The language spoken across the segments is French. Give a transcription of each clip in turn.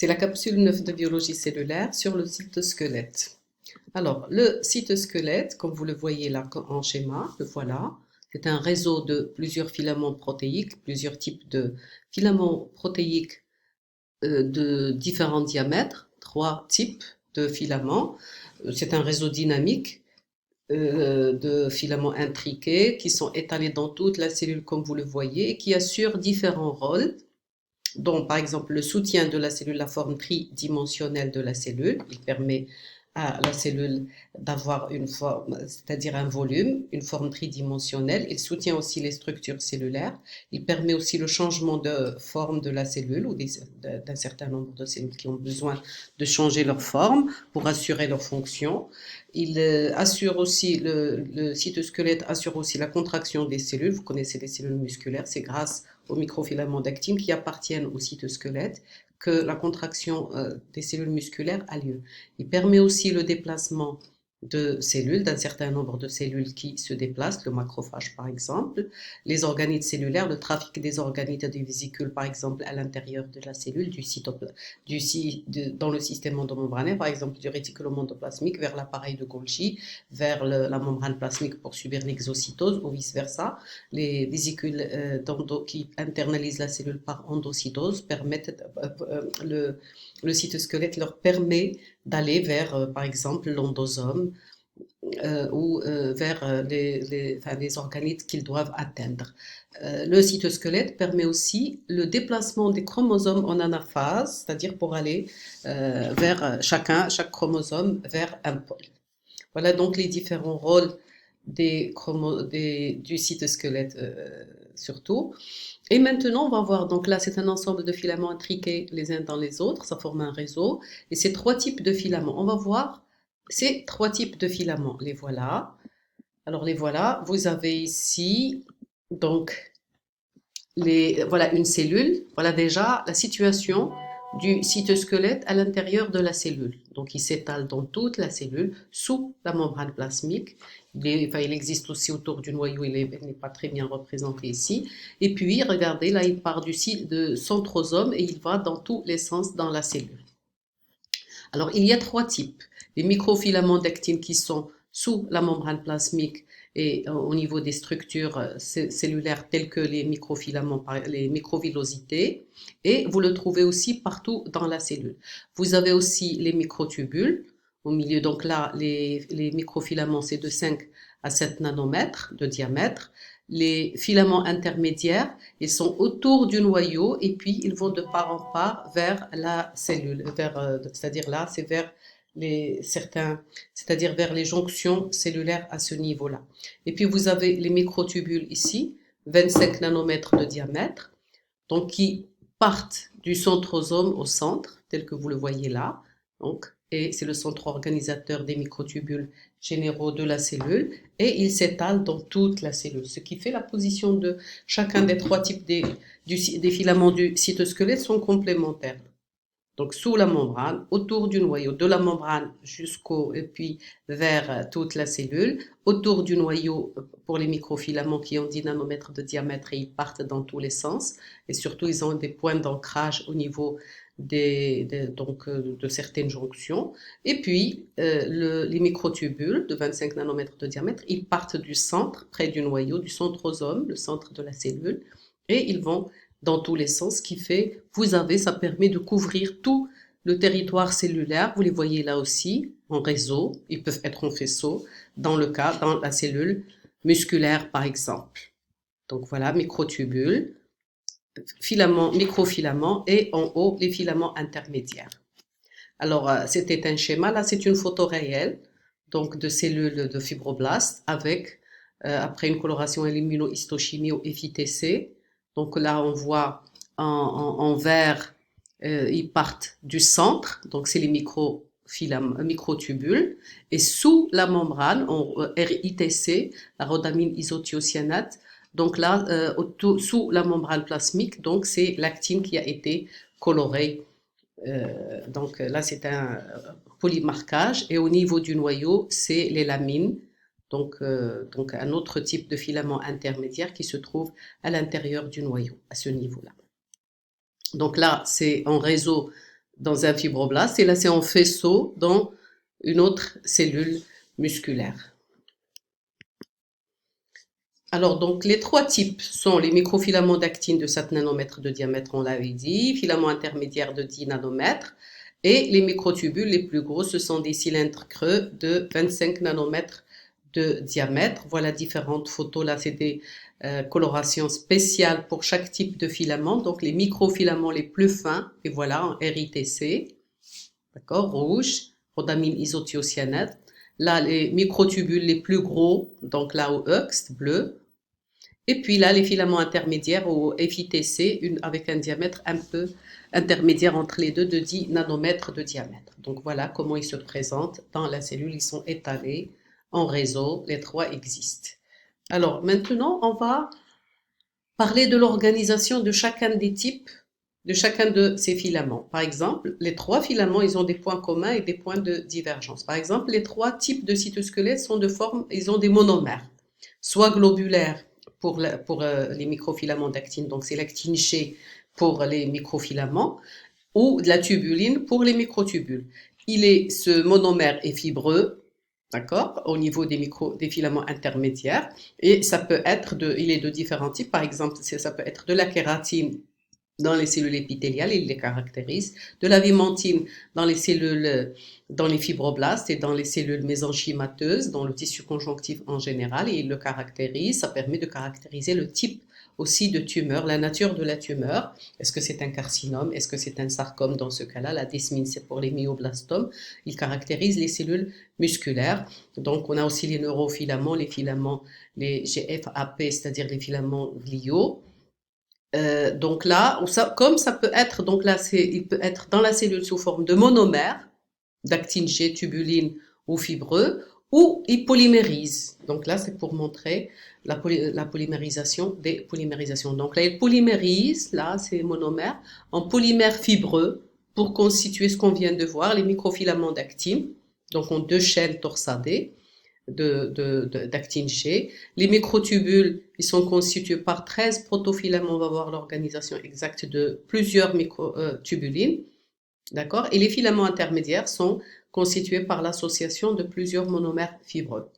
C'est la capsule 9 de biologie cellulaire sur le cytosquelette. Alors, le cytosquelette, comme vous le voyez là en schéma, le voilà. C'est un réseau de plusieurs filaments protéiques, plusieurs types de filaments protéiques de différents diamètres, 3 types de filaments. C'est un réseau dynamique de filaments intriqués qui sont étalés dans toute la cellule comme vous le voyez et qui assurent différents rôles, dont par exemple le soutien de la cellule, la forme tridimensionnelle de la cellule. Il permet à la cellule d'avoir une forme, c'est-à-dire un volume, une forme tridimensionnelle. Il soutient aussi les structures cellulaires. Il permet aussi le changement de forme de la cellule ou d'un certain nombre de cellules qui ont besoin de changer leur forme pour assurer leur fonction. Il assure aussi, le cytosquelette assure aussi la contraction des cellules. Vous connaissez les cellules musculaires, c'est grâce aux microfilaments d'actine qui appartiennent au cytosquelette que la contraction des cellules musculaires a lieu. Il permet aussi le déplacement de cellules, d'un certain nombre de cellules qui se déplacent, le macrophage par exemple, les organites cellulaires, le trafic des organites et des vésicules par exemple à l'intérieur de la cellule, dans le système endomembranaire, par exemple du réticulum endoplasmique vers l'appareil de Golgi, vers la membrane plasmique pour subir l'exocytose ou vice versa. Les vésicules qui internalisent la cellule par endocytose permettent le cytosquelette leur permet d'aller vers, par exemple, l'endosome ou vers les organites qu'ils doivent atteindre. Le cytosquelette permet aussi le déplacement des chromosomes en anaphase, c'est-à-dire pour aller vers chaque chromosome vers un pôle. Voilà donc les différents rôles du cytosquelette surtout. Et maintenant, on va voir, donc là, c'est un ensemble de filaments intriqués les uns dans les autres, ça forme un réseau, et c'est 3 types de filaments. On va voir ces 3 types de filaments. Les voilà. Alors, les voilà. Vous avez ici, donc, voilà une cellule. Voilà déjà la situation du cytosquelette à l'intérieur de la cellule. Donc, il s'étale dans toute la cellule, sous la membrane plasmique. Il existe aussi autour du noyau, il n'est pas très bien représenté ici. Et puis, regardez, là, il part de centrosome et il va dans tous les sens dans la cellule. Alors, il y a 3 types. Les microfilaments d'actine qui sont sous la membrane plasmique et au niveau des structures cellulaires telles que les microfilaments, les microvillosités, et vous le trouvez aussi partout dans la cellule. Vous avez aussi les microtubules au milieu, donc là, les microfilaments, c'est de 5 à 7 nanomètres de diamètre. Les filaments intermédiaires, ils sont autour du noyau et puis ils vont de part en part vers la cellule, c'est-à-dire là, c'est vers c'est-à-dire vers les jonctions cellulaires à ce niveau-là. Et puis vous avez les microtubules ici, 25 nanomètres de diamètre, donc qui partent du centrosome au centre, tel que vous le voyez là. Donc, et c'est le centre organisateur des microtubules généraux de la cellule, et il s'étale dans toute la cellule, ce qui fait la position de chacun des 3 types des filaments du cytosquelette sont complémentaires. Donc sous la membrane, autour du noyau, de la membrane et puis vers toute la cellule, autour du noyau pour les microfilaments qui ont 10 nanomètres de diamètre et ils partent dans tous les sens, et surtout ils ont des points d'ancrage au niveau de certaines jonctions, et puis les microtubules de 25 nanomètres de diamètre, ils partent du centre, près du noyau, du centrosome, le centre de la cellule, et ils vont dans tous les sens, ce qui fait, ça permet de couvrir tout le territoire cellulaire. Vous les voyez là aussi, en réseau, ils peuvent être en faisceau, dans la cellule musculaire par exemple. Donc voilà, microtubules, filaments, microfilaments et en haut, les filaments intermédiaires. Alors, c'était un schéma, là c'est une photo réelle, donc de cellules de fibroblastes avec, après une coloration à l'immunohistochimie au FITC. Donc là, on voit en vert, ils partent du centre, donc c'est les microtubules, et sous la membrane, RITC, la rhodamine isothiocyanate, donc là, sous la membrane plasmique, donc c'est l'actine qui a été colorée. Donc là, c'est un polymarquage, et au niveau du noyau, c'est les lamines, donc un autre type de filament intermédiaire qui se trouve à l'intérieur du noyau, à ce niveau-là. Donc là, c'est en réseau dans un fibroblaste et là c'est en faisceau dans une autre cellule musculaire. Alors donc les trois types sont les microfilaments d'actine de 7 nanomètres de diamètre, on l'avait dit, filaments intermédiaires de 10 nanomètres, et les microtubules les plus gros, ce sont des cylindres creux de 25 nanomètres de diamètre. Voilà différentes photos, là c'est des colorations spéciales pour chaque type de filament. Donc les microfilaments les plus fins, et voilà en RITC, d'accord, rouge, rhodamine isothiocyanate. Là les microtubules les plus gros, donc là au EUX, bleu. Et puis là les filaments intermédiaires au FITC, avec un diamètre un peu intermédiaire entre les deux de 10 nanomètres de diamètre. Donc voilà comment ils se présentent dans la cellule, ils sont étalés en réseau, les trois existent. Alors maintenant, on va parler de l'organisation de chacun des types, de chacun de ces filaments. Par exemple, les trois filaments, ils ont des points communs et des points de divergence. Par exemple, les trois types de cytosquelettes sont de forme, ils ont des monomères, soit globulaires pour les microfilaments d'actine, donc c'est l'actine G pour les microfilaments, ou de la tubuline pour les microtubules. Ce monomère est fibreux, d'accord, au niveau des filaments intermédiaires, et ça peut être il est de différents types. Par exemple, ça peut être de la kératine dans les cellules épithéliales, il les caractérise, de la vimentine dans les cellules, dans les fibroblastes et dans les cellules mésenchymateuses, dans le tissu conjonctif en général, et il le caractérise. Ça permet de caractériser le type aussi de tumeur, la nature de la tumeur. Est-ce que c'est un carcinome? Est-ce que c'est un sarcome dans ce cas-là? La desmine, c'est pour les myoblastomes. Il caractérise les cellules musculaires. Donc, on a aussi les neurofilaments, les GFAP, c'est-à-dire les filaments gliaux. Donc là, comme ça peut être, donc là, il peut être dans la cellule sous forme de monomère, d'actine G, tubuline ou fibreux, ou il polymérise. Donc là, c'est pour montrer la polymérisation des polymérisations. Donc là, il polymérise, là, c'est monomère, en polymère fibreux pour constituer ce qu'on vient de voir, les microfilaments d'actine, donc en deux chaînes torsadées d'actine G. Les microtubules, ils sont constitués par 13 protofilaments, on va voir l'organisation exacte de plusieurs microtubulines, d'accord? Et les filaments intermédiaires sont constitués par l'association de plusieurs monomères fibreux.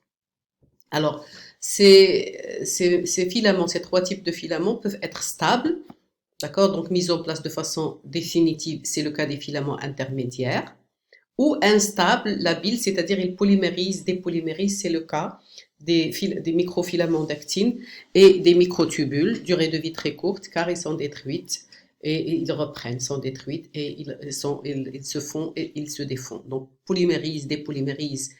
Alors, ces filaments, ces trois types de filaments peuvent être stables, d'accord? Donc mis en place de façon définitive, c'est le cas des filaments intermédiaires, ou instable, labile, c'est-à-dire il polymérise, dépolymérise, c'est le cas des microfilaments d'actine et des microtubules, durée de vie très courte car ils sont détruits et ils reprennent, sont détruits et ils se font et ils se défont. Donc polymérise, dépolymérise,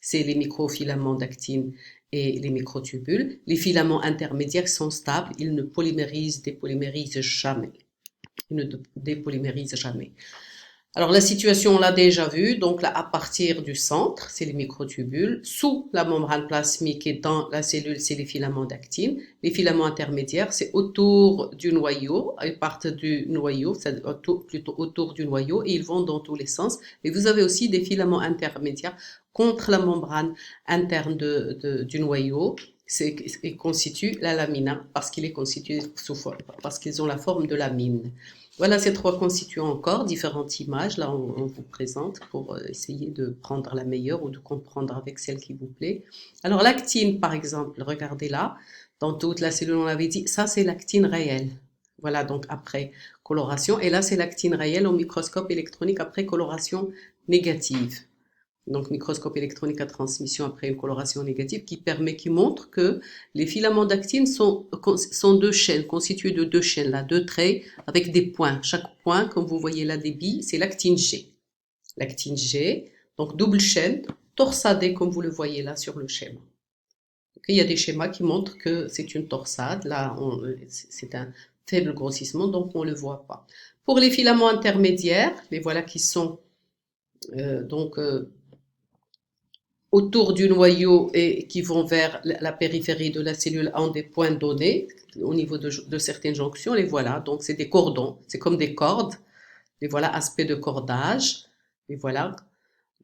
c'est les microfilaments d'actine et les microtubules. Les filaments intermédiaires sont stables, ils ne polymérisent, dépolymérisent jamais. Ils ne dépolymérisent jamais. Alors la situation, on l'a déjà vue, donc là à partir du centre, c'est les microtubules, sous la membrane plasmique et dans la cellule, c'est les filaments d'actine. Les filaments intermédiaires, c'est autour du noyau, ils partent du noyau, plutôt autour du noyau, et ils vont dans tous les sens. Et vous avez aussi des filaments intermédiaires contre la membrane interne du noyau, et constituent la lamina, parce qu'il est constitué parce qu'ils ont la forme de lamine. Voilà ces trois constituants encore, différentes images, là on vous présente pour essayer de prendre la meilleure ou de comprendre avec celle qui vous plaît. Alors l'actine par exemple, regardez là, dans toute la cellule on l'avait dit, ça c'est l'actine réelle. Voilà donc après coloration, et là c'est l'actine réelle au microscope électronique après coloration négative. Donc microscope électronique à transmission après une coloration négative qui montre que les filaments d'actine sont deux chaînes, constituées de deux chaînes, là, deux traits avec des points. Chaque point, comme vous voyez là des billes, c'est l'actine G. L'actine G, donc double chaîne, torsadée comme vous le voyez là sur le schéma. Il y a des schémas qui montrent que c'est une torsade, là c'est un faible grossissement, donc on ne le voit pas. Pour les filaments intermédiaires, les voilà qui sont autour du noyau et qui vont vers la périphérie de la cellule en des points donnés au niveau de certaines jonctions, les voilà. Donc c'est des cordons, c'est comme des cordes. Les voilà, aspect de cordage. Les voilà.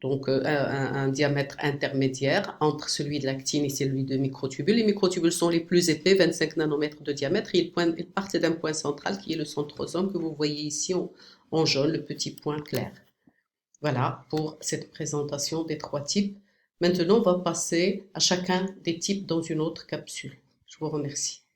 Donc un diamètre intermédiaire entre celui de l'actine et celui de microtubule. Les microtubules sont les plus épais, 25 nanomètres de diamètre. Et ils partent d'un point central qui est le centrosome que vous voyez ici en jaune le petit point clair. Voilà pour cette présentation des 3 types. Maintenant, on va passer à chacun des types dans une autre capsule. Je vous remercie.